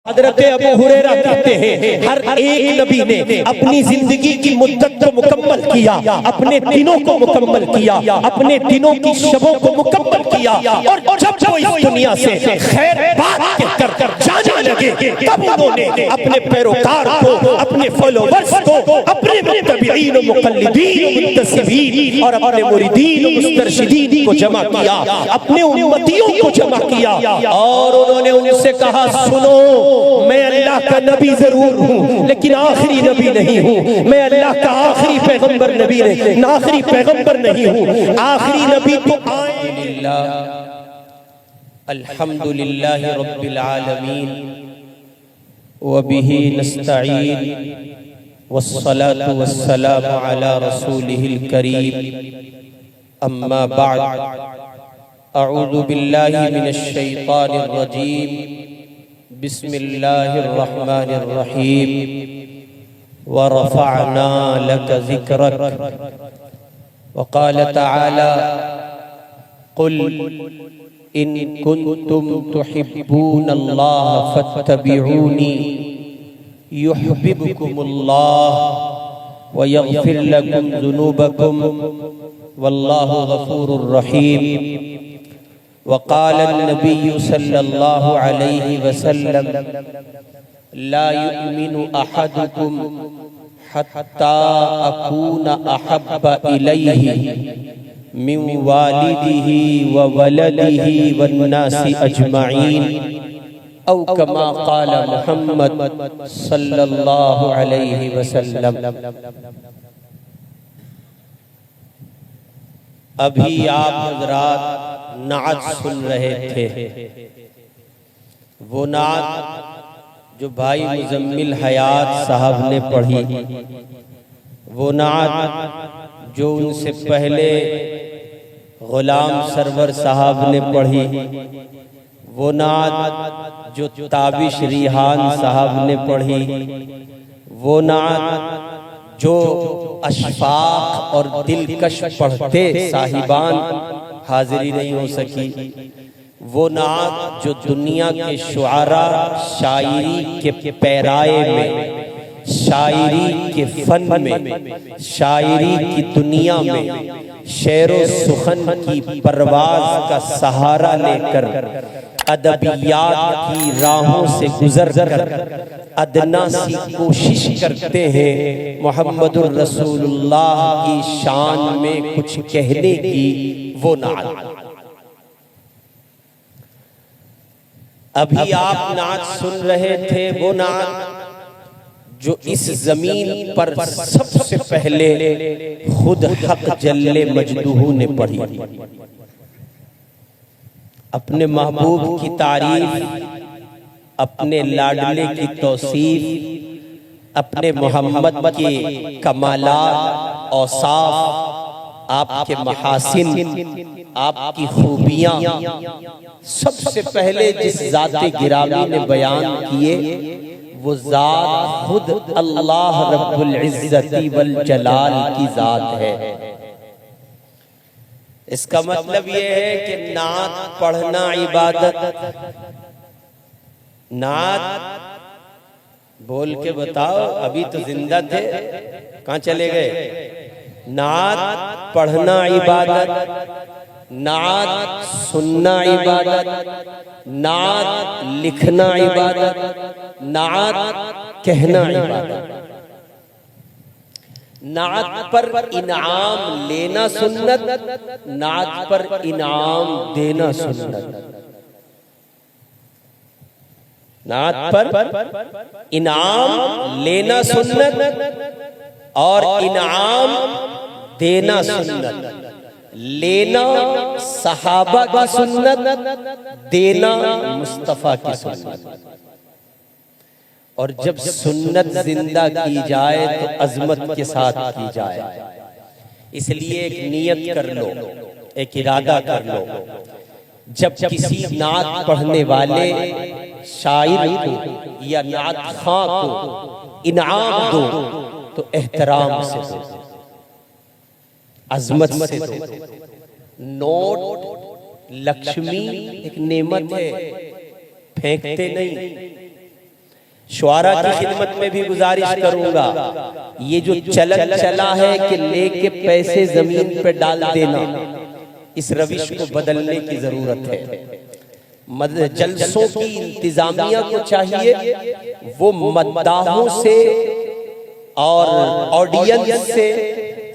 हज़रत अबू हुरैरा कहते हैं हर एक नबी ने अपनी जिंदगी की मुद्दत को मुकम्मल किया, अपने दिनों को मुकम्मल किया, अपने दिनों की शबों को मुकम्मल किया, और जब कोई इस दुनिया से खैर बात कहकर जाने लगे तब उन्होंने अपने पैरोकार को, अपने फॉलोवर्स को, अपने मुत्तबईन व मुक़ल्लिदीन व मुंतसिबीन और अपने मुरीदीन व मुस्तरशिदीन को जमा किया, अपने उम्मतियों को जमा किया और उन्होंने उनसे कहा, सुनो, मैं अल्लाह का नबी जरूर हूँ लेकिन आखिरी नबी नहीं हूँ। मैं अल्लाह का आखिरी पैगंबर नबी नहीं, आखिरी पैगंबर नहीं हूँ। आखिरी नबी तो आएंगे। अल्हम्दुलिल्लाहि रब्बिल आलमीन व बिही नस्तईन वस्सलातु वस्सलामु अला रसूलिहिल करीम अम्मा बाद अऊज़ु बिल्लाहि मिनश शैतानिर रजीम बिस्मिल्लाहिर रहमानिर रहीम व रफ़अना लक ज़िक्रक व क़ाल तआला क़ुल इन कुन्तुम तुहिब्बूनल्लाह फत्तबिऊनी युहब्बिबकुमुल्लाह व यग़फिर लकुम ज़ुनूबकुम वल्लाहु गफ़ूरुर रहीम। वक़ाल नबी सल्लल्लाहु अलैहि वसल्लम ला युमिनु अहदुकुम हत्ता अकूना अहब्बा इलैहि मिन वालिदिही व वलदिही वन्नासि अजमईन औ कमा क़ाल मुहम्मद सल्लल्लाहु अलैहि वसल्लम। अभी आप हज़रात नात सुन रहे थे, वो नात जो भाई मुजम्मिल हयात साहब ने पढ़ी, वो नात जो उनसे पहले गुलाम सरवर साहब ने पढ़ी, वो नात जो ताबिश रिहान साहब ने पढ़ी, वो नात जो अशफाक और दिलकश पढ़ते साहिबान हाजिरी नहीं हो सकी, वो नात जो दुनिया के शुआरा शायरी के पैराए में, शायरी के फन में, शायरी की दुनिया में शेरो सुखन की परवाज का सहारा लेकर अदबियात की राहों से गुजर कर अदना सी कोशिश करते हैं मोहम्मदुर रसूलुल्लाह की शान में कुछ कहने की, वो नात। अभी आप नात सुन रहे थे, वो नात जो इस जमीन पर सबसे पहले खुद हक जल्ले मजदूहू ने पढ़ी, अपने महबूब की तारीफ, अपने लाडले की तौसीफ, अपने मोहम्मद के कमालात, औसाफ, आपके महासिन, आपकी खूबियां सबसे पहले जिस ज़ाते गिरामी ने बयान किए, वो ज़ात खुद अल्लाह रब्बुल इज़्ज़ति वल जलाल की ज़ात है। इसका मतलब ये है कि नात पढ़ना इबादत। नात बोल के बताओ, अभी तो जिंदा थे, कहाँ चले गए? नात पढ़ना इबादत, नात सुनना इबादत, नात लिखना इबादत, नात कहना इबादत। नात पर इनाम लेना सुन्नत, नात पर इनाम देना सुन्नत। नात पर इनाम लेना सुन्नत और इनाम देना सुन्नत। लेना सहाबा की सुन्नत, देना मुस्तफा की सुन्नत। और जब सुन्नत जिंदा की जाए तो अजमत के साथ की जाए। इसलिए एक नियत कर लो, एक इरादा कर लो, जब किसी नात पढ़ने वाले शायर को या नात खां को इनाम दो तो एहतराम से दो, अजमत से दो। नोट लक्ष्मी एक नेमत है, फेंकते नहीं, शुआरा की खिदमत में भी गुजारिश करूंगा, ये जो चलन चला है कि लेके पैसे जमीन पे डाल देना, इस रविश को बदलने की जरूरत है। जलसों की इंतजामिया को चाहिए वो मद्दाहों से और ऑडियंस से,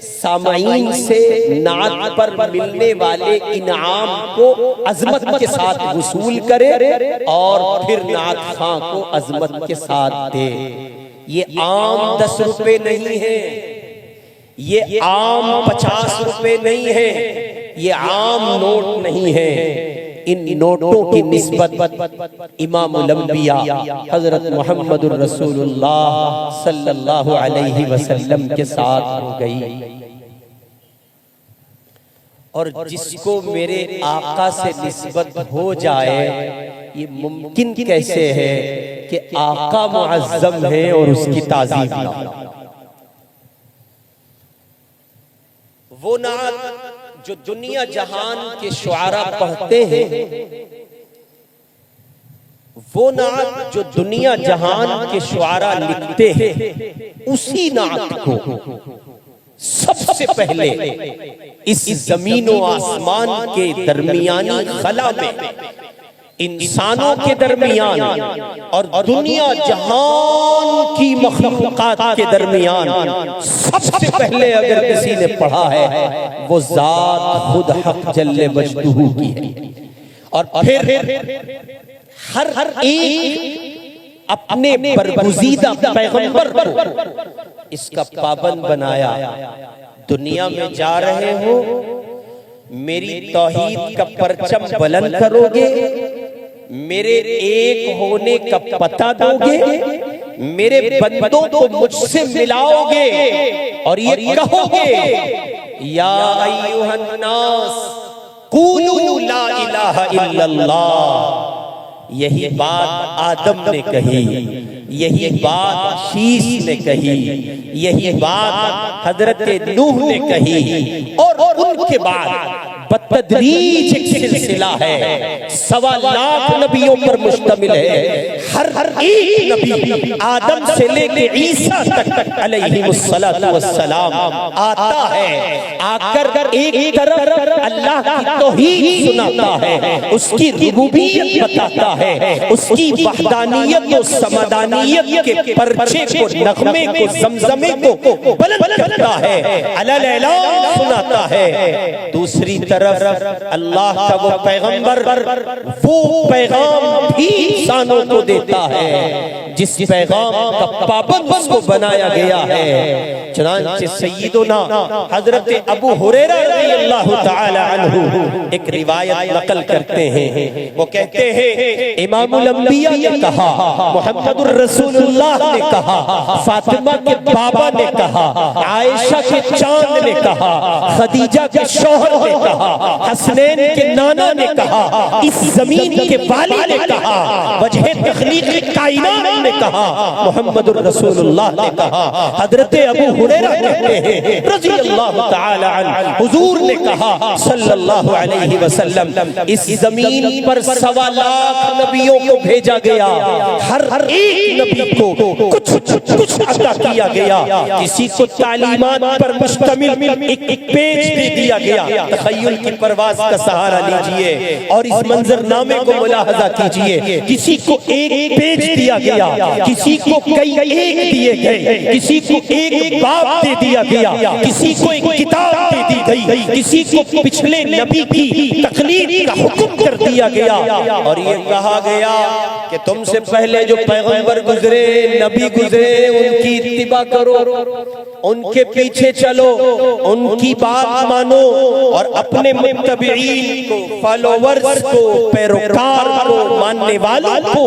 सामाईन से नात पर मिलने वाले इनाम को अजमत के साथ वसूल करे और फिर नात खां को अजमत के साथ दे। ये आम 10 रुपए नहीं है, ये आम 50 रुपए नहीं है, ये आम नोट नहीं है। इन नोटों की निस्बत इमामुल अंबिया हजरत मुहम्मदुर रसूलुल्लाह सल्लल्लाहु अलैहि वसल्लम के साथ हो गई। और जिसको मेरे आका से निस्बत हो जाए, ये मुमकिन कैसे है कि आका मुअज्जम है और उसकी ताज़ीम ना। वो नात जो दुनिया जहान के शुआरा पढ़ते हैं, वो नात जो दुनिया जहान के शुआरा लिखते हैं, उसी नात को सबसे पहले इस जमीन व आसमान के दरमियानी खला में, इंसानों के दरमियान और दुनिया जहान की मखलूकात के दरमियान सबसे पहले अगर किसी ने पढ़ा है, वो जात खुद हक जल्ले वजदुहू की है। और फिर हर एक अपने बरगुज़ीदा पैगंबर को इसका पाबंद बनाया। दुनिया में जा रहे हो, मेरी तौहीद का परचम बुलंद करोगे, मेरे एक होने का पता दोगे, मेरे बंदों को मुझसे मिलाओगे और ये कहोगे या अय्युहन नास क़ूलू ला इलाहा इल्लल्लाह। यही बात आदम ने कही, यही बात शीश ने कही, यही बात हजरत नूह ने कही, और उनके बाद बतदरीज एक सिलसिला है, 1.25 लाख नबियों पर मुश्तमिल है। हर एक नबी आदम से लेके ईसा तक अलैहिमुस्सलातु वस्सलाम आता है, आकर एक तरफ अल्लाह की तौहीद सुनाता है, उसकी रुबूबियत बताता है, उसकी वहदानियत और समदानियत के परचे को, नगमे को, ज़मज़मे को बुलंद करता है, अलल ऐलान सुनाता है। दूसरी तरफ अल्लाह का वो पैगंबर, वो पैगाम भी इंसानों को देता है जिस पैगाम का पाबंद उसको बनाया गया है। चुनांचे सय्यदुना हजरत अबू हुरैरा रज़ियल्लाहु ताला अन्हु एक रिवायत नकल करते हैं। वो कहते हैं इमामुल अंबिया ने कहा, मुहम्मदुर रसूलुल्लाह ने कहा, फातिमा के बाबा ने कहा, आयशा के चांद ने कहा, खदीजा के शौहर ने कहा, हसनैन के नाना ने कहा, इस जमीन के वाली ने कहा, वजह तखलीक कायनात ने कहा, मुहम्मदुर रसूलुल्लाह ने कहा, हजरत अबू हुरैरा कहते हैं रज़ियल्लाहु ताला अन्हु, हुजूर ने कहा सल्लल्लाहु अलैहि वसल्लम, इस जमीन पर 1.25 लाख नबियों को भेजा गया, हर एक नबी को कुछ अता किया गया, किसी को तालीमात पर मुश्तमिल एक पेज दे दिया गया। तखय्युल की परवाज का सहारा लीजिए और इस मंजरनामे को मुलाहजा कीजिए। किसी को एक पेज दिया गया, किसी को कई एक दिए गए, किसी को एक बाब दे दिया गया, किसी को एक किताब दे दी गई, किसी को पिछले नबी की तकलीद का हुक्म कर दिया गया और ये कहा गया कि तुमसे पहले जो पैगंबर गुजरे, नबी गुजरे, उनकी इत्तिबा करो, उनके पीछे चलो, उनकी बात मानो और अपने मुत्तबईन को, फॉलोवर्स को, पैरोकार को, मानने वालों को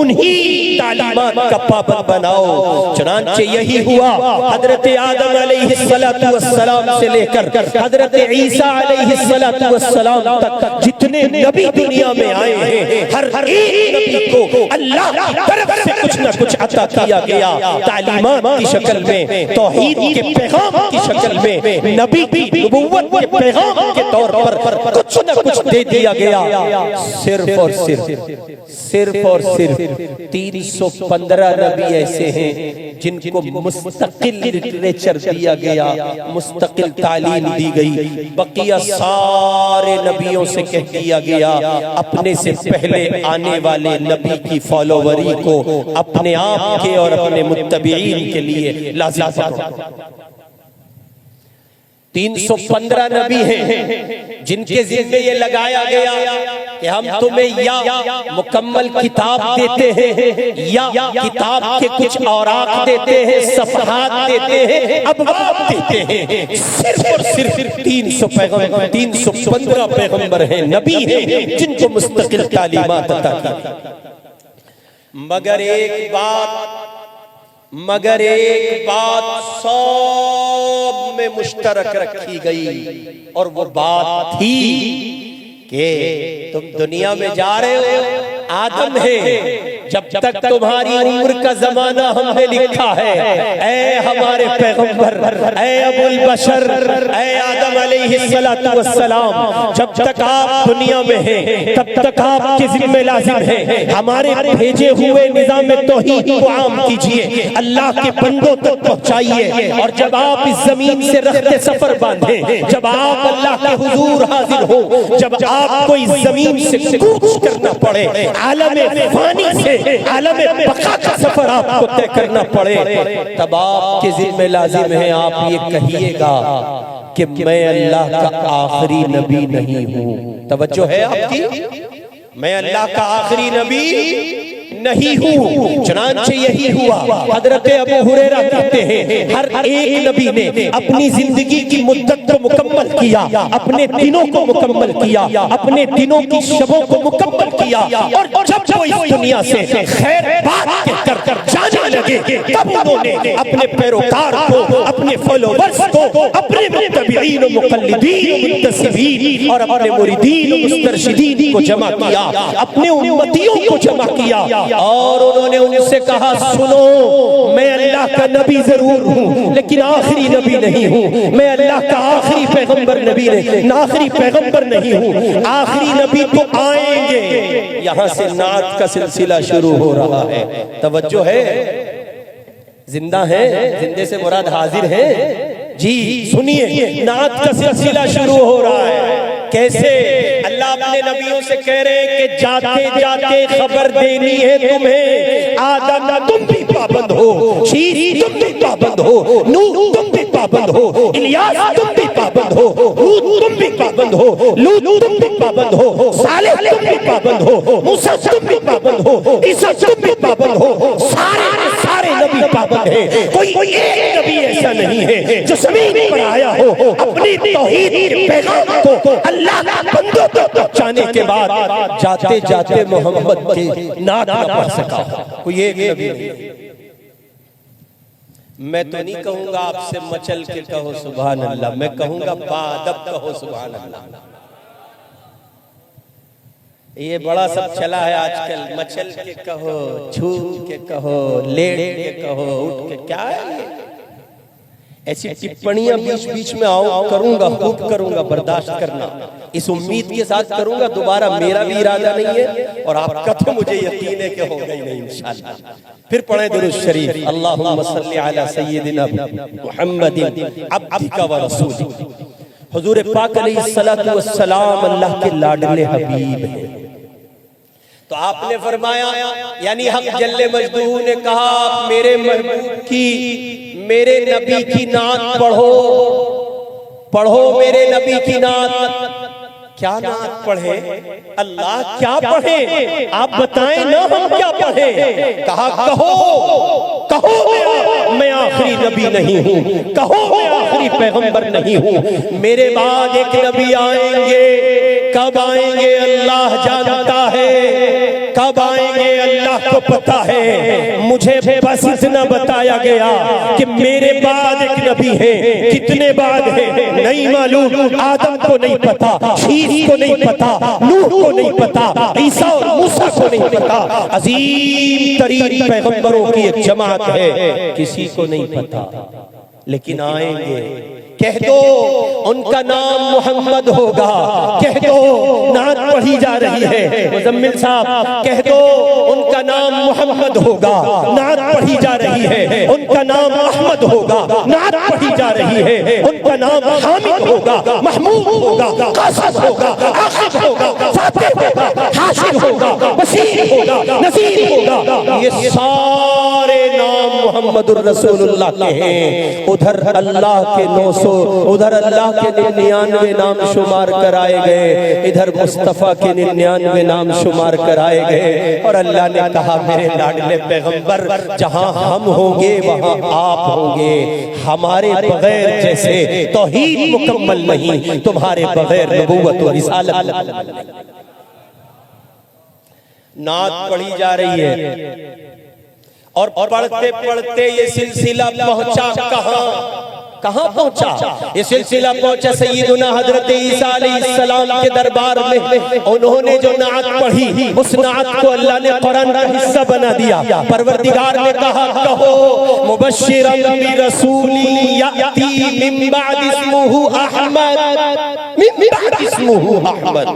उन्हीं तालीमात का पाबंद बनाओ। चुनांचे यही हुआ हजरत आदम अलैहिस्सलातु वस्सलाम से लेकर हजरत ईसा अलैहिस्सलातु वस्सलाम तक जितने नबी दुनिया में आए हैं, हर एक नबी को अल्लाह की तरफ से कुछ न कुछ अता किया गया, तालीमात की शक्ल में, तौहीद के पैगाम की शक्ल में, नबी की नबुव्वत के पैगाम के तौर पर कुछ न कुछ दे दिया गया। सिर्फ और सिर्फ सिर्फ और सिर्फ 315 नबी ऐसे हैं जिनको मुस्तकिल लिटरेचर दिया गया, मुस्तकिल तालीम दी गई। बकिया सारे नबियों से कह दिया गया अपने से पहले आने वाले नबी की फॉलोवरी को अपने आप के और अपने मुत्तबीईन के लिए लाज़िम करो। 315 नबी हैं जिनके जिम्मे ये लगाया गया कि हम तुम्हें या मुकम्मल किताब देते हैं या किताब के कुछ औराक देते हैं, सफ़हात देते हैं, अबवाब देते हैं। सिर्फ और सिर्फ 315 पैगंबर हैं, नबी हैं जिनको मुस्तकिल तालीमात अता की। मगर एक बात सब में मुश्तरक रखी गई और वो बात थी कि तुम दुनिया में जा रहे हो, आदम है, जब तक तुम्हारी उम्र का जमाना हमने लिखा है, ऐ हमारे पैगंबर, ऐ अबुल बशर, ऐ आदम अलैहिस्सलातु वस्सलाम, जब तक आप दुनिया में हैं तब तक आपके जिम्मे लाजिम है हमारे भेजे हुए निज़ाम तौहीद को आम कीजिए, अल्लाह के बंदों तक पहुंचाइए। और जब आप इस जमीन से रख्ते सफर बांधे, जब आप अल्लाह के हुजूर हाजिर हो, जब आपको इस जमीन से कूच करना पड़े, आलमे फानी से आलमे बका का सफर आपको तय करना पड़े, तब आपके जिम्मे लाजिम है आप ये कहिएगा कि मैं अल्लाह का आखिरी नबी नहीं हूँ। तवज्जो है आपकी? मैं अल्लाह का आखिरी नबी नहीं हूँ। चुनांचे यही हुआ। हजरत अबू हुरैरा कहते हैं हर एक नबी ने अपनी जिंदगी की मुद्दत को मुकम्मल किया, अपने दिनों को मुकम्मल किया, अपने दिनों की शबों को मुकम्मल किया, और जब वो इस दुनिया से खैर बात कहकर जाने लगे तब उन्होंने अपने पैरोकार को, अपने फॉलोवर्स को, अपने मुत्तबीईन व मुक़ल्लिदीन व मुंतसिबीन और अपने मुरीदीन व मुस्तरशिदीन को जमा किया, अपने उम्मतियों को जमा किया और उन्होंने उनसे कहा सुनो, मैं अल्लाह का नबी जरूर हूँ लेकिन आखिरी नबी नहीं हूँ। मैं अल्लाह का आखिरी पैगंबर नबी नहीं, आखिरी पैगंबर नहीं हूँ, आखिरी नबी तो आएंगे। यहाँ से नात का सिलसिला शुरू हो रहा है। तवज्जो है? जिंदा है, जिंदे से मुराद हाजिर है जी। सुनिए, नात का सिलसिला शुरू हो रहा है। कैसे? अल्लाह अपने नबियों से कह रहे हैं कि जाते जाते खबर देनी है तुम्हें, आदम तुम भी पाबंद हो, शीश तुम भी पाबंद हो, नूह तुम भी पाबंद हो, इलियास तुम भी पाबंद हो, हूद तुम भी पाबंद हो, लूत तुम भी पाबंद हो, सालेह तुम भी पाबंद हो, मूसा तुम भी पाबंद हो, ईसा तुम भी पाबंद हो। सारे नबी पाबंद हैं। कोई एक नबी ऐसा नहीं है जो ज़मीन पर आया हो अपनी तौहीद के पैगाम को अल्लाह के बंदों तक पहुंचाने के बाद जाते जाते मोहम्मद के नात न पढ़ सका। कोई एक नबी नहीं। मैं तो नहीं कहूंगा आपसे मचल के कहो सुभान अल्लाह, मैं कहूंगा बाअदब कहो सुभान अल्लाह। ये बड़ा सब चला है आजकल, मचल के कहो, झूम के कहो, लेट के कहो, उठ के, क्या है ये? ऐसी टिप्पणियां बीच बीच में करूंगा, खूब करूंगा, बर्दाश्त करना, इस उम्मीद के साथ करूंगा दोबारा मेरा भी इरादा नहीं है और आपका तो मुझे यकीन है कि होगा ही नहीं इंशाअल्लाह। फिर पढ़े दुरूद शरीफ, अल्लाहुम्मा सल्ली अला सय्यिदिना मुहम्मदिन अब्दिका व रसूलिक। हुजूर पाक अलैहिस्सलातु वस्सलाम अल्लाह के लाडले हबीब हैं। तो आपने फरमाया, यानी हक जल्ले मजदूर ने कहा मेरे महबूब की, मेरे नबी की नात पढ़ो, पढ़ो मेरे नबी की नात। क्या नात पढ़े? अल्लाह क्या पढ़े? आप बताएं ना, हम क्या पढ़े? कहा कहो, कहो मैं आखिरी नबी नहीं हूँ, कहो मैं आखिरी पैगंबर नहीं हूँ, मेरे बाद एक नबी आएंगे। कब आएंगे अल्लाह जानता है, कब आएंगे अल्लाह को पता है। मुझे बस इतना बताया गया कि मेरे बाद एक नबी है। कितने बाद है नहीं मालूम, आदम को नहीं पता, शीश को नहीं पता, नूह को नहीं पता, ईसा और मूसा को नहीं पता। अजीम तरीन पैगंबरों की एक जमात है, किसी को नहीं पता, लेकिन आएंगे। कह दो उनका नाम मोहम्मद होगा, कह दो नात पढ़ी जा रही है। मुजम्मिल साहब कह दो उनका नाम मोहम्मद होगा, नात पढ़ी जा रही है। उनका नाम अहमद होगा, नात पढ़ी जा रही है। उनका नाम हामिद होगा, महमूद होगा, कासिम होगा, आसिफ होगा, फातिह होगा, हाशिर होगा, बशीर होगा, नज़ीर होगा। ये सारे नाम मोहम्मदुर रसूलुल्लाह के हैं। उधर अल्लाह के 900, उधर अल्लाह के 99 नाम शुमार कराए गए, इधर मुस्तफ़ा के 99 नाम शुमार कराए गए। और अल्लाह ने कहा मेरे लाडले पैगंबर जहां हम होंगे वहां आप होंगे। हमारे बगैर जैसे तौहीद मुकम्मल नहीं, तुम्हारे बगैर नबूवत और रिसालत। नात पढ़ी जा रही है और पढ़ते पढ़ते ये सिलसिला पहुंचा कहां पहुंचा? ये सिलसिला पहुंचा सैयदुना हजरत ईसा अलैहिस्सलाम के दरबार में। उन्होंने जो नात पढ़ी उस नात को अल्लाह ने कुरान का हिस्सा बना दिया। परवरदिगार ने कहा कहो मुबश्शिरन बिरसूली याती मिन बाद इस्मुहु अहमद, मिन बाद इस्मुहु अहमद।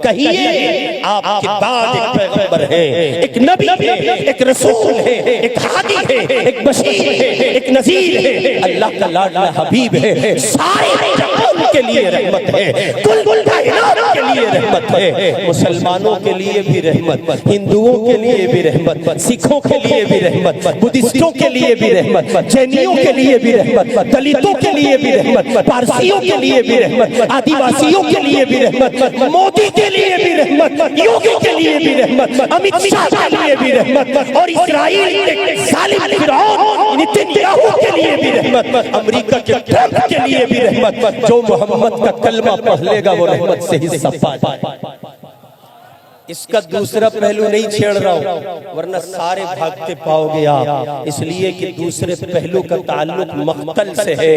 कहिए आपके बाद एक पैगंबर है, एक नबी है, एक रसूल है, एक हादी है, एक बशीर है, एक नज़ीर है, अल्लाह का लाडला हबीब है, सारे जहान के लिए रहमत है, कुल कायनात के लिए रहमत है। मुसलमानों के लिए भी रहमत, हिंदुओं के लिए भी रहमत, सिखों के लिए भी रहमत, बुद्धिस्टों के लिए भी रहमत, जैनियों के लिए भी रहमत, दलितों के लिए भी रहमत, पारसियों के लिए भी रहमत, आदिवासियों के लिए भी रहमत, मोदी के लिए भी रहमत, योगी के लिए भी रहमत, अमित शाह के लिए भी रहमत, और इस्राइल के जालिम फिरौन नेतन्याहू के लिए भी रहमत, अमेरिका के ट्रंप के लिए भी रहमत। जो मोहम्मद का कलमा पढ़ लेगा वो रहमत से हिस्सा पाए। इसका दूसरा पहलू नहीं छेड़ रहा हूं वरना सारे भागते पाओगे आप, इसलिए कि दूसरे पहलू का ताल्लुक मक्तल से है।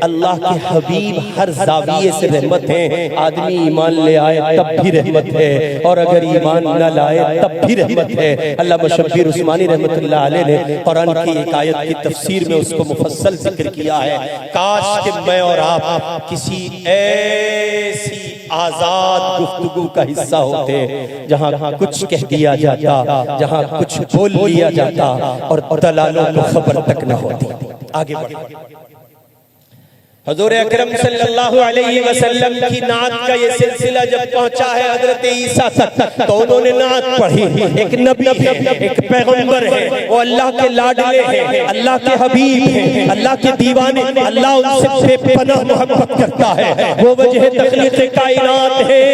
अल्लाह के हबीब हर जाविये से रहमत है। आदमी ईमान ले आए तब भी रहमत है, और अगर ईमान न लाए तब भी रहमत है। अल्लामा शब्बीर उस्मानी रहमतुल्लाह अलैह ने कुरान की एक आयत की तफसीर में उसको मुफस्सल जिक्र किया है। काश कि मैं और आप किसी ऐसी आजाद गुफ्तगू का हिस्सा होते जहां कुछ कह दिया जाता, जहां कुछ बोल लिया जाता और दलालों को खबर तक न होती। आगे बढ़े हजूर अकरम सल्लल्लाहु अलैहि वसल्लम की नात का ये सिलसिला जब पहुंचा है हजरत ईसा तक, तो उन्होंने नात पढ़ी। एक नबी है, एक पैगंबर है, वो अल्लाह के लाडले हैं, अल्लाह के हबीब हैं, अल्लाह के दीवाने, अल्लाह उनसे बेपनाह मोहब्बत करता है। वो वजह तखलीक कायनात है,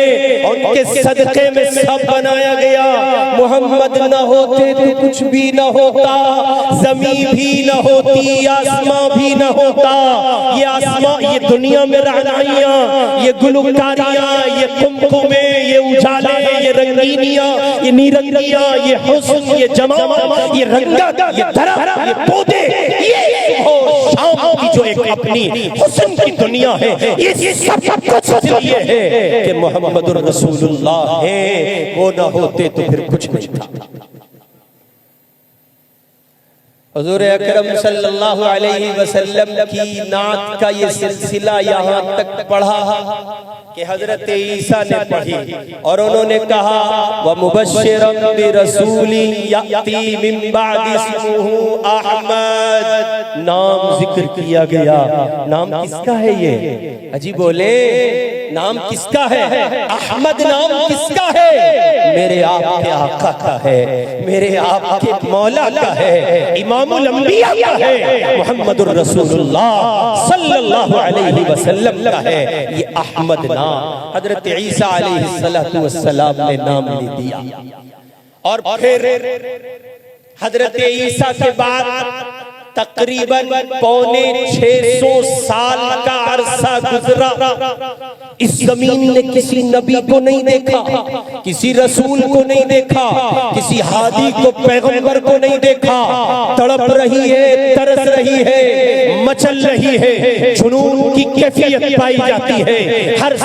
उनके सदक़े में सब बनाया गया। मोहम्मद न होते तो कुछ भी न होता, ज़मीन भी न होती, आसमां भी न होता। ये दुनिया में रहनाइयां, ये गुलकारियां, ये कुमकुमे, ये उजाले, ये रंगीनियां, ये नीरंगियां, ये हुस्न, ये जमाल, ये रंगत, ये दरख्त, ये पौधे, ये शाम की जो एक अपनी हुस्न की दुनिया है, ये सब कुछ इसलिए है कि मोहम्मदुर रसूलुल्लाह है। वो ना होते तो फिर कुछ नहीं था। हुजूर अकरम सल्लल्लाहु अलैहि वसल्लम की नात का ये सिलसिला यहाँ तक पढ़ा कि हजरत ईसा ने पढ़ी और उन्होंने कहा व मुबश्शिरन बिरसूली याती मिन बाद इस्मुहु अहमद। नाम जिक्र किया गया। नाम किसका है ये? अजी बोले नाम किसका है? अहमद नाम किसका है? मेरे आपके आका का है, मेरे आपके मौला का है, इमामुल अंबिया का है, मुहम्मदुर रसूलुल्लाह सल्लल्लाहु अलैहि वसल्लम का है। ये अहमद नाम हजरत ईसा अलैहिस्सलातु वस्सलाम ने नाम ले दिया। और फिर हजरत ईसा के बाद तकरीबन 650 साल का अरसा गुजरा। इस जमीन ने किसी नबी को नहीं देखा, किसी रसूल को नहीं देखा, किसी हादी को, पैगंबर को नहीं देखा। तड़प रही है, तरस रही है, मचल रही है, जुनून की कैफियत पाई जाती है। हर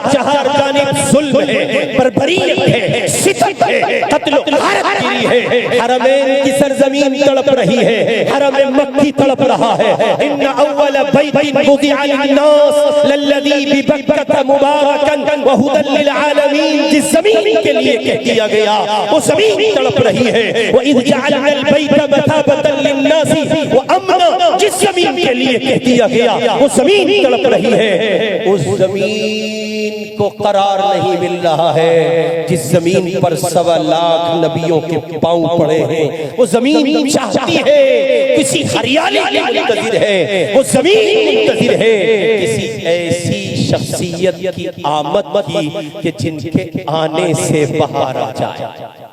जानिब जुल्म है, बर्बरियत है, सितम है, कत्ल गारत गिरी है। हरमैन की सरजमीन तड़प रही है, हरम मक्की तड़प रहा है। इन्ना अव्वल बैतिन वुदिअ लिन्नास लल्लज़ी बिबक्कत मुबारकन व हुदल लिल आलमीन, जिस जमीन के लिए कह दिया गया वो जमीन तड़प रही है। व इज़ जअलनल बैत मसाबतन लिन्नासी व अमना, जिस जमीन के लिए कह दिया गया वो जमीन तड़प रही है। उस जमीन को करार नहीं मिल रहा है जिस जमीन पर 1.25 लाख नबियों के पांव पड़े हैं। वो जमीन चाहती है किसी हरियाली की मुंतजिर है, वो जमीन मुंतजिर है किसी ऐसी शख्सियत की आमद की कि जिनके आने से बाहर आ जाए।